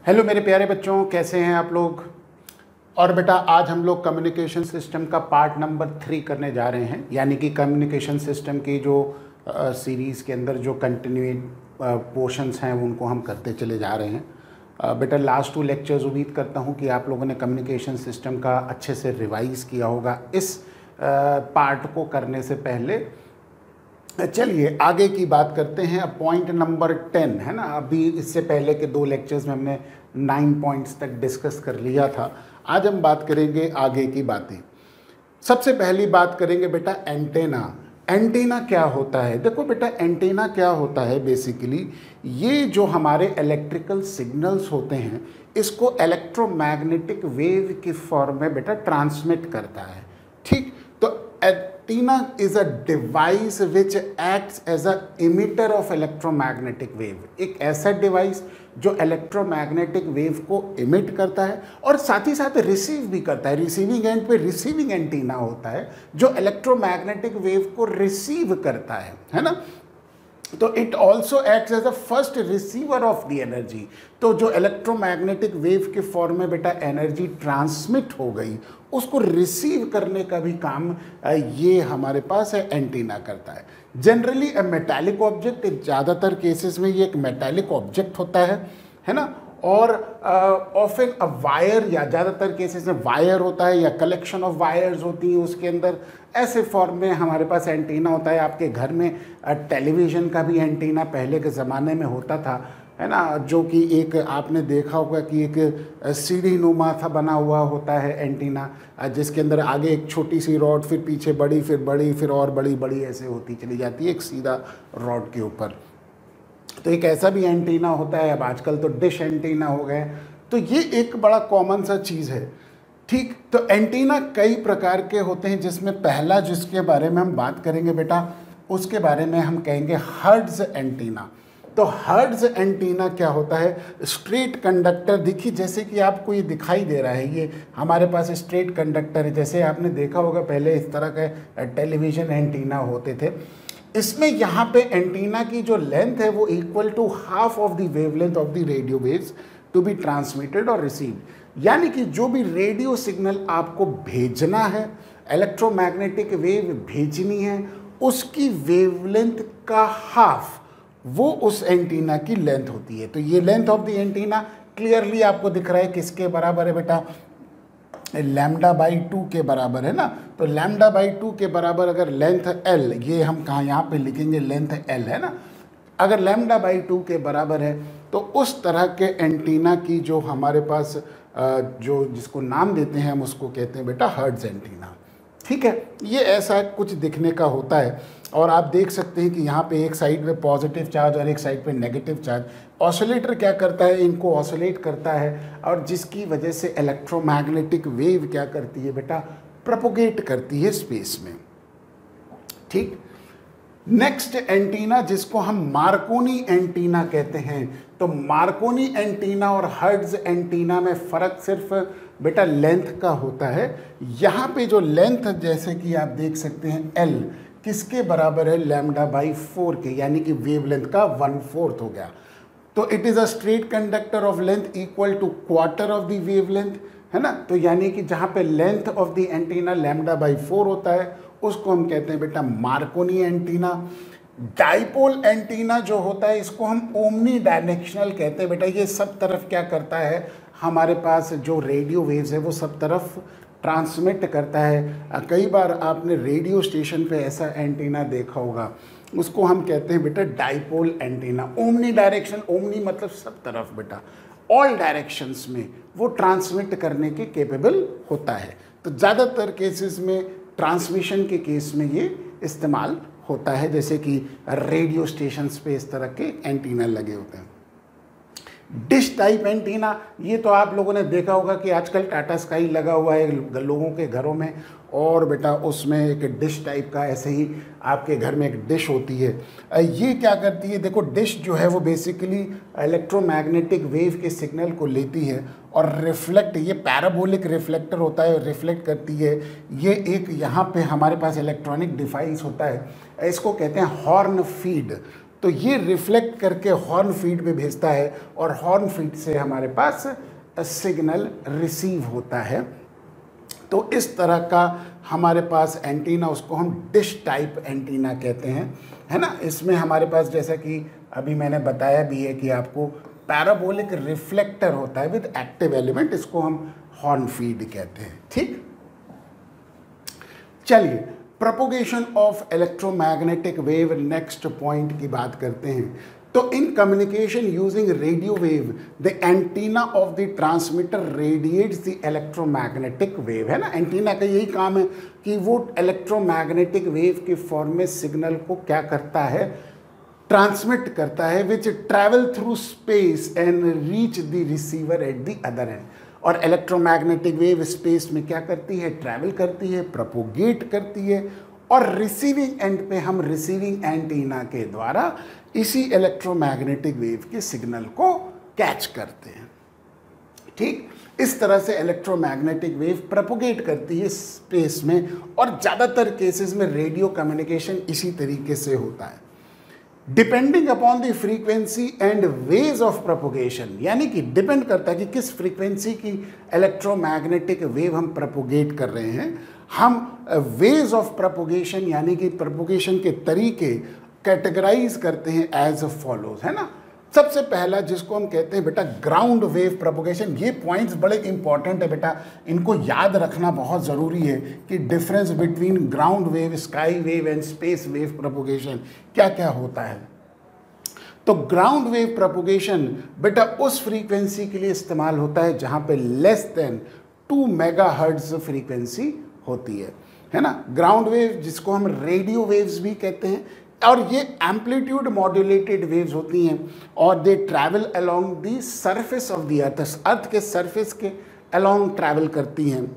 Hello मेरे प्यारे बच्चों, कैसे हैं आप लोग। और बेटा आज हम लोग कम्युनिकेशन सिस्टम का पार्ट नंबर 3 करने जा रहे हैं, यानी कि कम्युनिकेशन सिस्टम की जो सीरीज़ के अंदर जो कंटिन्यूड पोर्शंस हैं उनको हम करते चले जा रहे हैं। बेटा लास्ट 2 लेक्चर्स उम्मीद करता हूं कि आप लोगों ने कम्युनिकेशन सिस्टम का अच्छे से रिवाइज़ किया होगा इस पार्ट को करने से पहले। चलिए आगे की बात करते हैं। अब पॉइंट नंबर 10 है ना, अभी इससे पहले के 2 लेक्चर्स में हमने 9 पॉइंट्स तक डिस्कस कर लिया था। आज हम बात करेंगे आगे की बातें। सबसे पहली बात करेंगे बेटा एंटेना। एंटेना क्या होता है? देखो बेटा एंटेना क्या होता है, बेसिकली ये जो हमारे इलेक्ट्रिकल सिग्नल्स होते हैं इसको इलेक्ट्रोमैग्नेटिक वेव की फॉर्म में बेटा ट्रांसमिट करता है। ठीक, तो antenna is a device which acts as a emitter of electromagnetic wave। एक ऐसा डिवाइस जो इलेक्ट्रोमैग्नेटिक वेव को इमिट करता है और साथ ही साथ रिसीव भी करता है। रिसीविंग एंड पे रिसीविंग एंटीना होता है जो इलेक्ट्रोमैग्नेटिक वेव को रिसीव करता है ना। तो it also acts as a first receiver of the energy. तो जो इलेक्ट्रोमैग्नेटिक वेव के फॉर्म में बेटा एनर्जी ट्रांसमिट हो गई उसको रिसीव करने का भी काम ये हमारे पास है एंटीना करता है। जनरली अ मेटालिक ऑब्जेक्ट, ज़्यादातर केसेस में ये एक मेटालिक ऑब्जेक्ट होता है ना। और ऑफन अ वायर, या ज़्यादातर केसेस में वायर होता है या कलेक्शन ऑफ वायर्स होती है उसके अंदर। ऐसे फॉर्म में हमारे पास एंटीना होता है। आपके घर में टेलीविज़न का भी एंटीना पहले के ज़माने में होता था, है ना, जो कि एक आपने देखा होगा कि एक सीढ़ी नुमा था बना हुआ होता है एंटीना, जिसके अंदर आगे एक छोटी सी रॉड, फिर पीछे बड़ी, फिर और बड़ी बड़ी ऐसे होती चली जाती है एक सीधा रॉड के ऊपर। तो एक ऐसा भी एंटीना होता है। अब आजकल तो डिश एंटीना हो गए। तो ये एक बड़ा कॉमन सा चीज़ है। ठीक, तो एंटीना कई प्रकार के होते हैं, जिसमें पहला जिसके बारे में हम बात करेंगे बेटा उसके बारे में हम कहेंगे हर्ट्ज एंटीना। तो हर्ट्ज एंटीना क्या होता है? स्ट्रेट कंडक्टर, देखिए जैसे कि आपको ये दिखाई दे रहा है, ये हमारे पास स्ट्रेट कंडक्टर है। जैसे आपने देखा होगा पहले इस तरह के टेलीविज़न एंटीना होते थे। इसमें यहाँ पे एंटीना की जो लेंथ है वो equal to half of the wavelength of the radio waves to be transmitted और रिसीव्ड। यानी कि जो भी रेडियो सिग्नल आपको भेजना है, इलेक्ट्रोमैग्नेटिक वेव भेजनी है, उसकी वेवलेंथ का हाफ वो उस एंटीना की लेंथ होती है। तो ये length of the antenna clearly आपको दिख रहा है किसके बराबर है बेटा? λ/2 के बराबर है ना। तो λ/2 के बराबर अगर लेंथ l, ये हम कहाँ यहाँ पे लिखेंगे लेंथ l है ना। अगर λ/2 के बराबर है तो उस तरह के एंटीना की जो हमारे पास जो जिसको नाम देते हैं हम उसको कहते हैं बेटा हर्ट्ज एंटीना। ठीक है, ये ऐसा कुछ दिखने का होता है। और आप देख सकते हैं कि यहाँ पे एक साइड पे पॉजिटिव चार्ज और एक साइड पे नेगेटिव चार्ज। ऑसिलेटर क्या करता है? इनको ऑसिलेट करता है, और जिसकी वजह से इलेक्ट्रोमैग्नेटिक वेव क्या करती है बेटा? प्रोपोगेट करती है स्पेस में। ठीक, नेक्स्ट एंटीना जिसको हम मार्कोनी एंटीना कहते हैं। तो मार्कोनी एंटीना और हर्ट्ज एंटीना में फ़र्क सिर्फ बेटा लेंथ का होता है। यहाँ पे जो लेंथ जैसे कि आप देख सकते हैं l किसके बराबर है? λ/4 के, यानी कि वेवलेंथ का 1/4 हो गया। तो it is a straight conductor of length equal to quarter of the wavelength, है ना। तो यानी कि जहाँ पे लेंथ ऑफ द एंटीना λ/4 होता है उसको हम कहते हैं बेटा मार्कोनी एंटीना। डाइपोल एंटीना जो होता है इसको हम ओमनी डायरेक्शनल कहते हैं बेटा। ये सब तरफ क्या करता है? हमारे पास जो रेडियो वेव्स है वो सब तरफ ट्रांसमिट करता है। कई बार आपने रेडियो स्टेशन पे ऐसा एंटीना देखा होगा, उसको हम कहते हैं बेटा dipole antenna. Omni direction, omni मतलब सब तरफ बेटा, ऑल डायरेक्शंस में वो ट्रांसमिट करने के केपेबल होता है। तो ज़्यादातर केसेस में ट्रांसमिशन के केस में ये इस्तेमाल होता है, जैसे कि रेडियो स्टेशंस पे इस तरह के एंटीना लगे होते हैं। डिश टाइप एंटीना, ये तो आप लोगों ने देखा होगा कि आजकल टाटा स्काई लगा हुआ है लोगों के घरों में, और बेटा उसमें एक डिश टाइप का, ऐसे ही आपके घर में एक डिश होती है। ये क्या करती है? देखो डिश जो है वो बेसिकली इलेक्ट्रोमैग्नेटिक वेव के सिग्नल को लेती है और रिफ्लेक्ट, ये पैराबोलिक रिफ्लेक्टर होता है, रिफ्लेक्ट करती है। ये एक यहाँ पे हमारे पास इलेक्ट्रॉनिक डिवाइस होता है, इसको कहते हैं हॉर्न फीड। तो ये रिफ्लेक्ट करके हॉर्न फीड पे भेजता है और हॉर्न फीड से हमारे पास सिग्नल रिसीव होता है। तो इस तरह का हमारे पास एंटीना, उसको हम डिश टाइप एंटीना कहते हैं, है ना। इसमें हमारे पास जैसा कि अभी मैंने बताया भी है कि आपको पैराबोलिक रिफ्लेक्टर होता है विद एक्टिव एलिमेंट, इसको हम हॉर्न फीड कहते हैं। ठीक, चलिए propagation of electromagnetic wave, next point की बात करते हैं। तो in communication using radio wave the antenna of the transmitter radiates the electromagnetic wave, है ना। एंटीना का यही काम है कि वो इलेक्ट्रोमैग्नेटिक वेव के फॉर्म में सिग्नल को क्या करता है, ट्रांसमिट करता है, which travel through space and reach the receiver at the other end. और इलेक्ट्रोमैग्नेटिक वेव स्पेस में क्या करती है, ट्रैवल करती है, प्रोपोगेट करती है, और रिसीविंग एंड पे हम रिसीविंग एंटीना के द्वारा इसी इलेक्ट्रोमैग्नेटिक वेव के सिग्नल को कैच करते हैं। ठीक, इस तरह से इलेक्ट्रोमैग्नेटिक वेव प्रोपोगेट करती है स्पेस में, और ज़्यादातर केसेस में रेडियो कम्युनिकेशन इसी तरीके से होता है। Depending upon the frequency and ways of propagation, यानी कि डिपेंड करता है कि किस फ्रीक्वेंसी की इलेक्ट्रोमैग्नेटिक वेव हम प्रोपोगेट कर रहे हैं। हम वेज ऑफ प्रोपोगेशन यानी कि प्रोपोगेशन के तरीके कैटेगराइज करते हैं एज फॉलोज, है ना। सबसे पहला जिसको हम कहते हैं बेटा ग्राउंड वेव प्रोपोगेशन। ये पॉइंट्स बड़े इंपॉर्टेंट है बेटा, इनको याद रखना बहुत ज़रूरी है कि difference between ground wave, sky wave and space wave propagation क्या क्या होता है। तो ग्राउंड वेव प्रोपोगेशन बेटा उस फ्रीक्वेंसी के लिए इस्तेमाल होता है जहाँ पे लेस देन 2 मेगाहर्ट्ज फ्रीक्वेंसी होती है ना। ग्राउंड वेव जिसको हम रेडियो वेव्स भी कहते हैं, और ये एम्पलीट्यूड मॉड्यूलेटेड वेव्स होती हैं, और दे travel along the surface of the earth के सरफेस के अलोंग ट्रैवल करती हैं।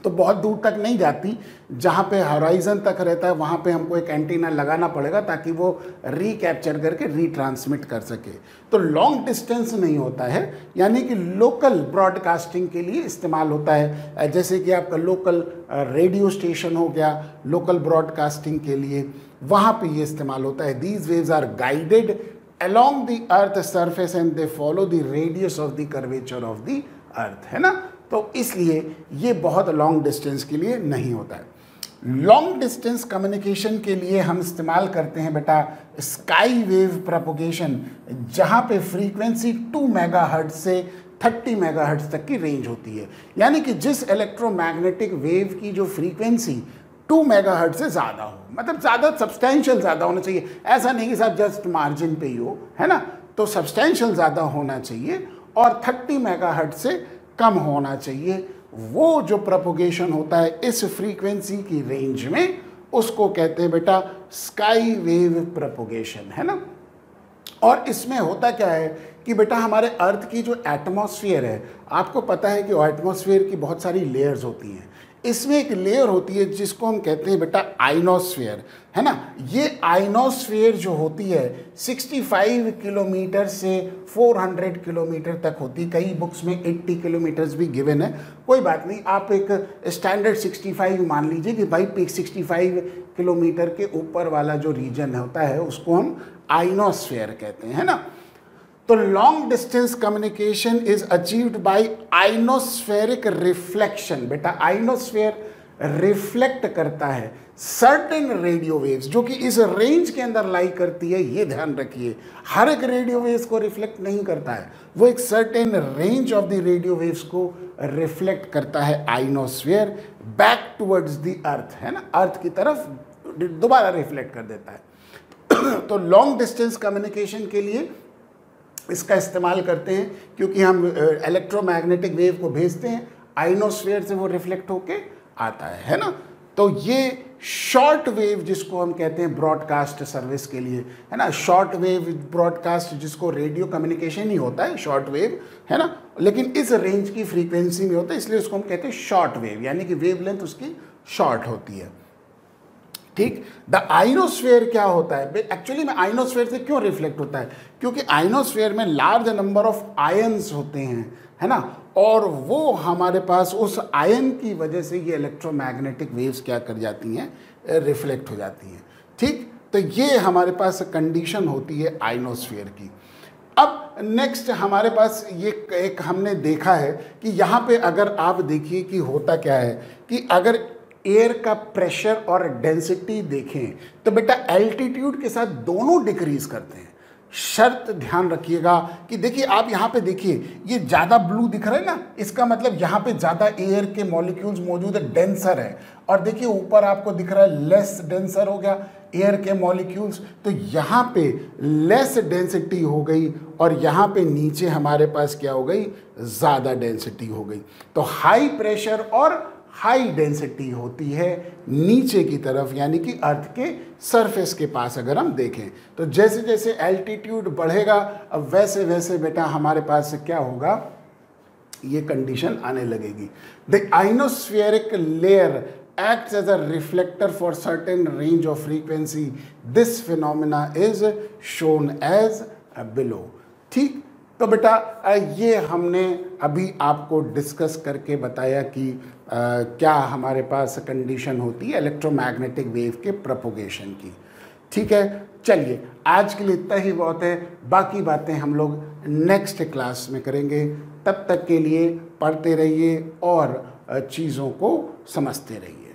तो बहुत दूर तक नहीं जाती, जहाँ पे हॉराइजन तक रहता है वहाँ पे हमको एक एंटीना लगाना पड़ेगा ताकि वो रीकैप्चर करके रीट्रांसमिट कर सके। तो लॉन्ग डिस्टेंस नहीं होता है, यानी कि लोकल ब्रॉडकास्टिंग के लिए इस्तेमाल होता है। जैसे कि आपका लोकल रेडियो स्टेशन हो गया, लोकल ब्रॉडकास्टिंग के लिए वहाँ पे ये इस्तेमाल होता है। These waves are guided along the earth surface and they follow the radius of the curvature of the earth, है ना। तो इसलिए ये बहुत लॉन्ग डिस्टेंस के लिए नहीं होता है। लॉन्ग डिस्टेंस कम्युनिकेशन के लिए हम इस्तेमाल करते हैं बेटा स्काई वेव प्रोपोगेशन, जहाँ पे फ्रीक्वेंसी 2 मेगाहर्ट्ज से 30 मेगाहर्ट्ज तक की रेंज होती है। यानी कि जिस इलेक्ट्रोमैग्नेटिक वेव की जो फ्रीक्वेंसी 2 मेगाहर्ट्ज से ज़्यादा हो, मतलब ज़्यादा सब्सटेंशियल ज़्यादा होना चाहिए। ऐसा नहीं कि साहब जस्ट मार्जिन पे ही हो, है ना। तो सब्सटेंशियल ज़्यादा होना चाहिए और 30 मेगाहर्ट्ज से कम होना चाहिए। वो जो प्रोपोगेशन होता है इस फ्रीक्वेंसी की रेंज में, उसको कहते हैं बेटा स्काई वेव प्रोपोगेशन, है ना। और इसमें होता क्या है कि बेटा हमारे अर्थ की जो एटमॉस्फेयर है, आपको पता है कि एटमॉस्फेयर की बहुत सारी लेयर्स होती हैं। इसमें एक लेयर होती है जिसको हम कहते हैं बेटा आइनोस्फेयर, है ना। ये आइनोस्फेयर जो होती है 65 किलोमीटर से 400 किलोमीटर तक होती है। कई बुक्स में 80 किलोमीटर्स भी गिवन है, कोई बात नहीं, आप एक स्टैंडर्ड 65 मान लीजिए कि भाई 65 किलोमीटर के ऊपर वाला जो रीजन होता है उसको हम आइनोस्फेयर कहते हैं, है ना। तो long distance communication is achieved by ionospheric reflection. बेटा आइनोस्फेयर रिफ्लेक्ट करता है सर्टेन रेडियो वेव्स जो कि इस रेंज के अंदर लाई करती है। ये ध्यान रखिए, हर एक रेडियो वेव्स को रिफ्लेक्ट नहीं करता है, वो एक certain range of the radio waves को रिफ्लेक्ट करता है ionosphere back towards the earth, है ना, अर्थ की तरफ दोबारा रिफ्लेक्ट कर देता है। तो लॉन्ग डिस्टेंस कम्युनिकेशन के लिए इसका इस्तेमाल करते हैं, क्योंकि हम इलेक्ट्रोमैग्नेटिक वेव को भेजते हैं, आइनोस्फेयर से वो रिफ्लेक्ट होके आता है ना। तो ये शॉर्ट वेव जिसको हम कहते हैं ब्रॉडकास्ट सर्विस के लिए, है ना, शॉर्ट वेव ब्रॉडकास्ट जिसको रेडियो कम्युनिकेशन ही होता है शॉर्ट वेव, है ना, लेकिन इस रेंज की फ्रीक्वेंसी में होता है, इसलिए उसको हम कहते हैं शॉर्ट वेव, यानी कि वेव लेंथ उसकी शॉर्ट होती है। ठीक, द आइनोस्फेयर क्या होता है एक्चुअली में, आइनोस्फेयर से क्यों रिफ्लेक्ट होता है, क्योंकि आइनोस्फेयर में लार्ज नंबर ऑफ आयन्स होते हैं, है ना, और वो हमारे पास उस आयन की वजह से ये इलेक्ट्रोमैग्नेटिक वेव्स क्या कर जाती हैं, रिफ्लेक्ट हो जाती हैं। ठीक, तो ये हमारे पास कंडीशन होती है आइनोस्फीयर की। अब नेक्स्ट हमारे पास ये एक हमने देखा है कि यहाँ पे अगर आप देखिए कि होता क्या है कि अगर एयर का प्रेशर और डेंसिटी देखें तो बेटा एल्टीट्यूड के साथ दोनों डिक्रीज करते हैं। शर्त ध्यान रखिएगा कि देखिए आप यहाँ पे देखिए ये ज़्यादा ब्लू दिख रहा है ना, इसका मतलब यहाँ पे ज़्यादा एयर के मॉलिक्यूल्स मौजूद है, डेंसर है। और देखिए ऊपर आपको दिख रहा है लेस डेंसर हो गया एयर के मॉलिक्यूल्स, तो यहाँ पे लेस डेंसिटी हो गई और यहाँ पे नीचे हमारे पास क्या हो गई, ज़्यादा डेंसिटी हो गई। तो हाई प्रेशर और हाई डेंसिटी होती है नीचे की तरफ, यानी कि अर्थ के सरफेस के पास अगर हम देखें तो जैसे जैसे एल्टीट्यूड बढ़ेगा अब वैसे वैसे बेटा हमारे पास क्या होगा, ये कंडीशन आने लगेगी। The ionospheric layer acts as a reflector for certain range of frequency. This phenomena is shown as below. ठीक, तो बेटा ये हमने अभी आपको डिस्कस करके बताया कि क्या हमारे पास कंडीशन होती है इलेक्ट्रोमैग्नेटिक वेव के प्रोपोगेशन की। ठीक है, चलिए आज के लिए इतना ही बहुत है, बाकी बातें हम लोग नेक्स्ट क्लास में करेंगे। तब तक के लिए पढ़ते रहिए और चीज़ों को समझते रहिए।